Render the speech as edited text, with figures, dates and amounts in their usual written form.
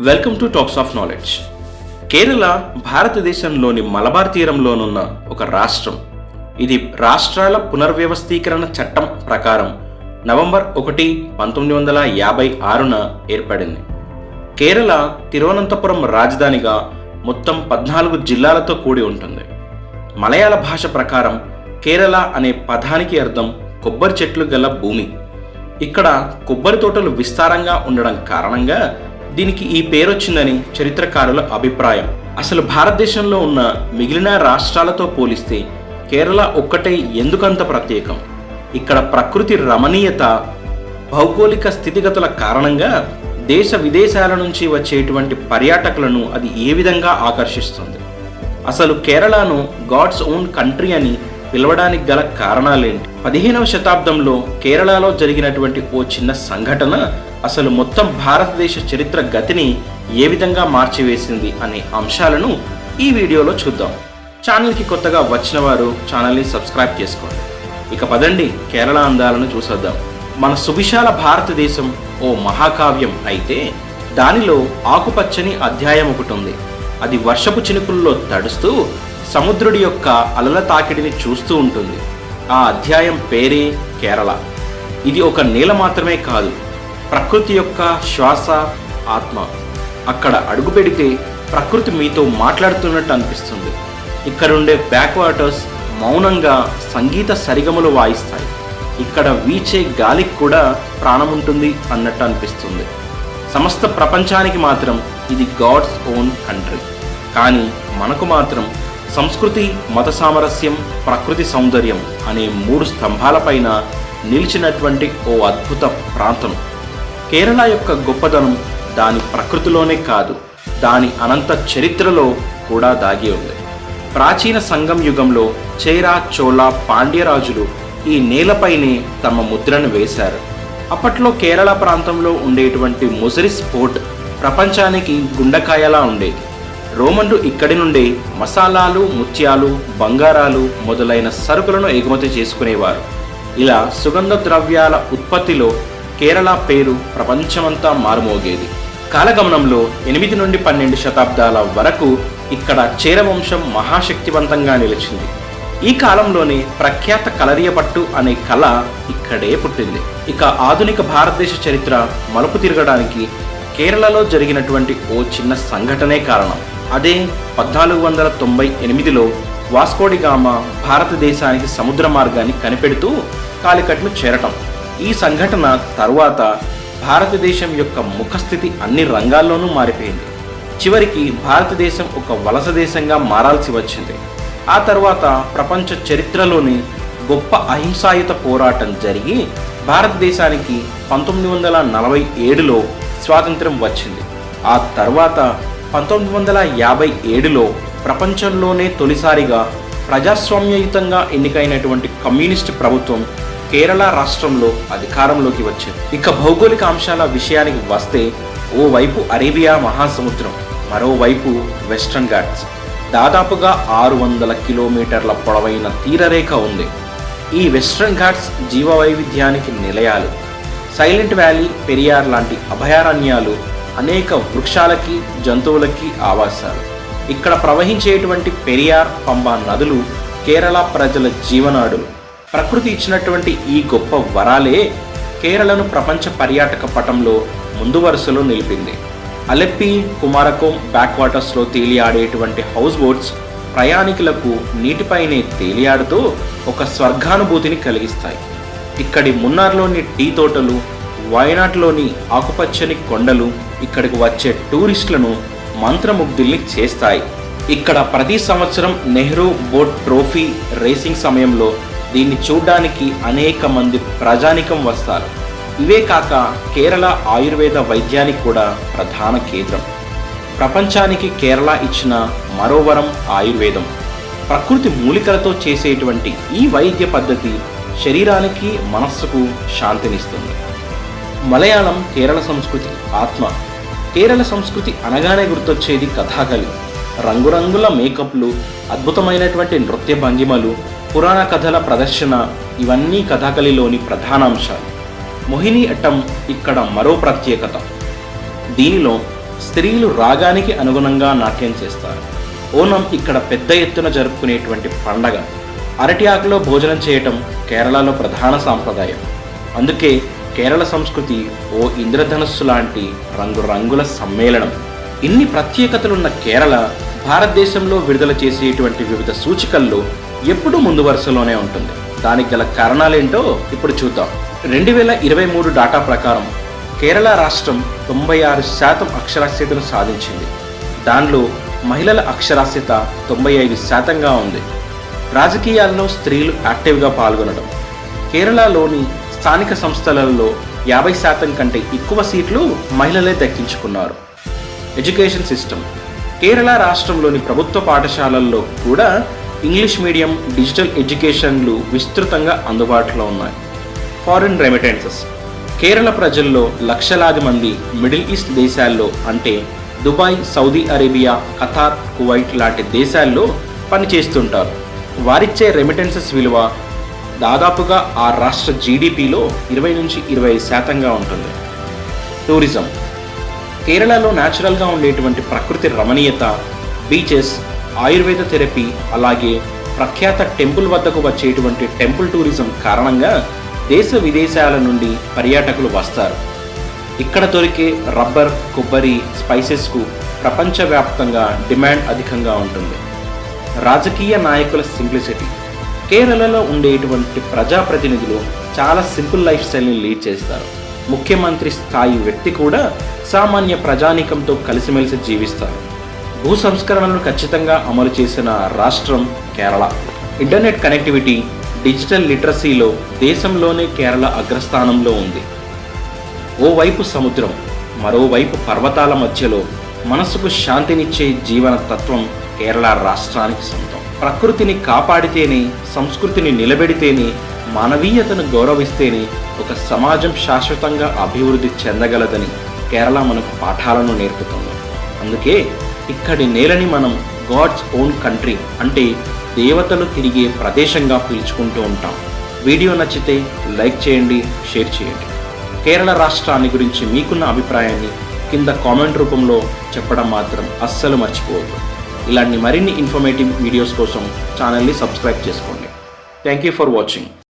Welcome to talks of knowledge. Kerala భారతదేశంలోని మలబార్ తీరంలోనున్న ఒక రాష్ట్రం. ఇది రాష్ట్రాల పునర్వ్యవస్థీకరణ చట్టం ప్రకారం నవంబర్ 1, 1956న ఏర్పడింది. కేరళ తిరువనంతపురం రాజధానిగా మొత్తం 14 జిల్లాలతో కూడి ఉంటుంది. మలయాళ భాష ప్రకారం కేరళ అనే పదానికి అర్థం కొబ్బరి చెట్లు గల భూమి. ఇక్కడ కొబ్బరి తోటలు విస్తారంగా ఉండడం కారణంగా దీనికి ఈ పేరొచ్చిందని చరిత్రకారుల అభిప్రాయం. అసలు భారతదేశంలో ఉన్న మిగిలిన రాష్ట్రాలతో పోలిస్తే కేరళ ఒక్కటే ఎందుకంత ప్రత్యేకం? ఇక్కడ ప్రకృతి రమణీయత, భౌగోళిక స్థితిగతుల కారణంగా దేశ విదేశాల నుంచి వచ్చేటువంటి పర్యాటకులను అది ఏ విధంగా ఆకర్షిస్తుంది? అసలు కేరళను గాడ్స్ ఓన్ కంట్రీ అని పిలవడానికి గల కారణాలేంటి? 15వ శతాబ్దంలో కేరళలో జరిగినటువంటి ఓ చిన్న సంఘటన అసలు మొత్తం భారతదేశ చరిత్ర గతిని ఏ విధంగా మార్చివేసింది అనే అంశాలను ఈ వీడియోలో చూద్దాం. ఛానల్కి కొత్తగా వచ్చిన వారు ఛానల్ని సబ్స్క్రైబ్ చేసుకోండి. ఇక పదండి కేరళ అందాలను చూసేద్దాం. మన సువిశాల భారతదేశం ఓ మహాకావ్యం అయితే దానిలో ఆకుపచ్చని అధ్యాయం ఒకటి ఉంది. అది వర్షపు చినుకుల్లో తడుస్తూ సముద్రుడి యొక్క అలల తాకిడిని చూస్తూ ఉంటుంది. ఆ అధ్యాయం పేరే కేరళ. ఇది ఒక నేల మాత్రమే కాదు, ప్రకృతి యొక్క శ్వాస, ఆత్మ. అక్కడ అడుగు పెడితే ప్రకృతి మీతో మాట్లాడుతున్నట్టు అనిపిస్తుంది. ఇక్కడుండే బ్యాక్ వాటర్స్ మౌనంగా సంగీత సరిగమలు వాయిస్తాయి. ఇక్కడ వీచే గాలికి కూడా ప్రాణం ఉంటుంది అన్నట్టు అనిపిస్తుంది. సమస్త ప్రపంచానికి మాత్రం ఇది గాడ్స్ ఓన్ కంట్రీ. కానీ మనకు మాత్రం సంస్కృతి, మత సామరస్యం, ప్రకృతి సౌందర్యం అనే 3 స్తంభాలపైన నిలిచినటువంటి ఓ అద్భుత ప్రాంతం. కేరళ యొక్క గొప్పదనం దాని ప్రకృతిలోనే కాదు, దాని అనంత చరిత్రలో కూడా దాగి ఉంది. ప్రాచీన సంగం యుగంలో చేరా, చోళ, పాండ్య రాజులు ఈ నేలపైనే తమ ముద్రను వేశారు. అప్పట్లో కేరళ ప్రాంతంలో ఉండేటువంటి ముసిరిస్ పోర్ట్ ప్రపంచానికి గుండెకాయలా ఉండేది. రోమన్లు ఇక్కడి నుండే మసాలాలు, ముత్యాలు, బంగారాలు మొదలైన సరుకులను ఎగుమతి చేసుకునేవారు. ఇలా సుగంధ ద్రవ్యాల ఉత్పత్తిలో కేరళ పేరు ప్రపంచమంతా మారుమోగేది. కాలగమనంలో 8 నుండి 12 శతాబ్దాల వరకు ఇక్కడ చేర వంశం మహాశక్తివంతంగా నిలిచింది. ఈ కాలంలోనే ప్రఖ్యాత కలరియపట్టు అనే కళ ఇక్కడే పుట్టింది. ఇక ఆధునిక భారతదేశ చరిత్ర మలుపు తిరగడానికి కేరళలో జరిగినటువంటి ఓ చిన్న సంఘటనే కారణం. అదే 1498లో వాస్కోడిగామా భారతదేశానికి సముద్ర మార్గాన్ని కనిపెడుతూ కాలికట్ను చేరటం. ఈ సంఘటన తరువాత భారతదేశం యొక్క ముఖస్థితి అన్ని రంగాల్లోనూ మారిపోయింది. చివరికి భారతదేశం ఒక వలస దేశంగా మారాల్సి వచ్చింది. ఆ తర్వాత ప్రపంచ చరిత్రలోని గొప్ప అహింసాయుత పోరాటం జరిగి భారతదేశానికి 1947లో స్వాతంత్ర్యం వచ్చింది. ఆ తర్వాత 1957లో ప్రపంచంలోనే తొలిసారిగా ప్రజాస్వామ్యయుతంగా ఎన్నికైనటువంటి కమ్యూనిస్టు ప్రభుత్వం కేరళ రాష్ట్రంలో అధికారంలోకి వచ్చింది. ఇక భౌగోళిక అంశాల విషయానికి వస్తే ఓవైపు అరేబియా మహాసముద్రం, మరోవైపు వెస్టర్న్ ఘాట్స్. దాదాపుగా 600 కిలోమీటర్ల పొడవైన తీరరేఖ ఉంది. ఈ వెస్టర్న్ ఘాట్స్ జీవవైవిధ్యానికి నిలయాలు. సైలెంట్ వ్యాలీ, పెరియార్ లాంటి అభయారణ్యాలు అనేక వృక్షాలకి, జంతువులకి ఆవాసాలు. ఇక్కడ ప్రవహించేటువంటి పెరియార్, పంబా నదులు కేరళ ప్రజల జీవనాడులు. ప్రకృతి ఇచ్చినటువంటి ఈ గొప్ప వరాలే కేరళను ప్రపంచ పర్యాటక పటంలో ముందు వరుసలో నిలిపింది. Alleppey, Kumarakom back వాటర్స్లో తేలియాడేటువంటి house boats ప్రయాణికులకు నీటిపైనే తేలియాడుతూ ఒక స్వర్గానుభూతిని కలిగిస్తాయి. ఇక్కడి మున్నార్లోని టీ తోటలు, వయనాడ్లోని ఆకుపచ్చని కొండలు ఇక్కడికి వచ్చే టూరిస్టులను మంత్రముగ్ధుల్ని చేస్తాయి. ఇక్కడ ప్రతి సంవత్సరం నెహ్రూ బోట్ ట్రోఫీ రేసింగ్ సమయంలో దీన్ని చూడ్డానికి అనేక మంది ప్రజానికం వస్తారు. ఇవే కాక కేరళ ఆయుర్వేద వైద్యానికి కూడా ప్రధాన కేంద్రం. ప్రపంచానికి కేరళ ఇచ్చిన మరో వరం ఆయుర్వేదం. ప్రకృతి మూలికలతో చేసేటువంటి ఈ వైద్య పద్ధతి శరీరానికి, మనస్సుకు శాంతినిస్తుంది. మలయాళం కేరళ సంస్కృతి ఆత్మ. కేరళ సంస్కృతి అనగానే గుర్తొచ్చేది కథాకళి. రంగురంగుల మేకప్లు, అద్భుతమైనటువంటి నృత్య భంగిమలు, పురాణ కథల ప్రదర్శన ఇవన్నీ కథాకళిలోని ప్రధాన అంశాలు. మోహిని అట్టం ఇక్కడ మరో ప్రత్యేకత. దీనిలో స్త్రీలు రాగానికి అనుగుణంగా నాట్యం చేస్తారు. ఓనం ఇక్కడ పెద్ద ఎత్తున జరుపుకునేటువంటి పండగ. అరటి ఆకులో భోజనం చేయటం కేరళలో ప్రధాన సాంప్రదాయం. అందుకే కేరళ సంస్కృతి ఓ ఇంద్రధనస్సు లాంటి రంగురంగుల సమ్మేళనం. ఇన్ని ప్రత్యేకతలున్న కేరళ భారతదేశంలో విడుదల చేసేటువంటి వివిధ సూచికల్లో ఎప్పుడూ ముందు వరుసలోనే ఉంటుంది. దానికి గల కారణాలేంటో ఇప్పుడు చూద్దాం. 2023 డాటా ప్రకారం కేరళ రాష్ట్రం 96% అక్షరాస్యతను సాధించింది. దానిలో మహిళల అక్షరాస్యత 95%గా ఉంది. రాజకీయాల్లో స్త్రీలు యాక్టివ్గా పాల్గొనడం. కేరళలోని స్థానిక సంస్థలలో 50% కంటే ఎక్కువ సీట్లు మహిళలే దక్కించుకున్నారు. Education system. కేరళ రాష్ట్రంలోని ప్రభుత్వ పాఠశాలల్లో కూడా ఇంగ్లీష్ మీడియం, డిజిటల్ ఎడ్యుకేషన్లు విస్తృతంగా అందుబాటులో ఉన్నాయి. Foreign remittances. కేరళ ప్రజల్లో లక్షలాది మంది మిడిల్ ఈస్ట్ దేశాల్లో అంటే Dubai, Saudi Arabia, Qatar, Kuwait లాంటి దేశాల్లో పనిచేస్తుంటారు. వారిచ్చే రెమిటెన్సెస్ విలువ దాదాపుగా ఆ రాష్ట్ర జీడిపిలో 20-25% ఉంటుంది. టూరిజం. కేరళలో న్యాచురల్గా ఉండేటువంటి ప్రకృతి రమణీయత, బీచెస్, ఆయుర్వేద థెరపీ, అలాగే ప్రఖ్యాత టెంపుల్ వద్దకు వచ్చేటువంటి టెంపుల్ టూరిజం కారణంగా దేశ విదేశాల నుండి పర్యాటకులు వస్తారు. ఇక్కడ దొరికే రబ్బర్, కొబ్బరి, స్పైసెస్కు ప్రపంచవ్యాప్తంగా డిమాండ్ అధికంగా ఉంటుంది. రాజకీయ నాయకుల సింప్లిసిటీ. కేరళలో ఉండేటువంటి ప్రజాప్రతినిధులు చాలా సింపుల్ లైఫ్ స్టైల్ని లీడ్ చేస్తారు. ముఖ్యమంత్రి స్థాయి వ్యక్తి కూడా సామాన్య ప్రజానీకంతో కలిసిమెలిసి జీవిస్తారు. భూ సంస్కరణలను ఖచ్చితంగా అమలు చేసిన రాష్ట్రం కేరళ. ఇంటర్నెట్ కనెక్టివిటీ, డిజిటల్ లిటరసీలో దేశంలోనే కేరళ అగ్రస్థానంలో ఉంది. ఓవైపు సముద్రం, మరోవైపు పర్వతాల మధ్యలో మనసుకు శాంతినిచ్చే జీవన తత్వం కేరళ రాష్ట్రానికి సొంతం. ప్రకృతిని కాపాడితేనే, సంస్కృతిని నిలబెడితేనే, మానవీయతను గౌరవిస్తేనే ఒక సమాజం శాశ్వతంగా అభివృద్ధి చెందగలదని కేరళ మనకు పాఠాలను నేర్పుతుంది. అందుకే ఇక్కడి నేలని మనం గాడ్స్ ఓన్ కంట్రీ అంటే దేవతలు తిరిగే ప్రదేశంగా పిలుచుకుంటూ ఉంటాం. వీడియో నచ్చితే లైక్ చేయండి, షేర్ చేయండి. కేరళ రాష్ట్రాన్ని గురించి మీకున్న అభిప్రాయాన్ని కింద కామెంట్ రూపంలో చెప్పడం మాత్రం అస్సలు మర్చిపోవద్దు. ఇలాంటి మరిన్ని ఇన్ఫర్మేటివ్ వీడియోస్ కోసం ఛానల్ని సబ్స్క్రైబ్ చేసుకోండి. Thank you for watching.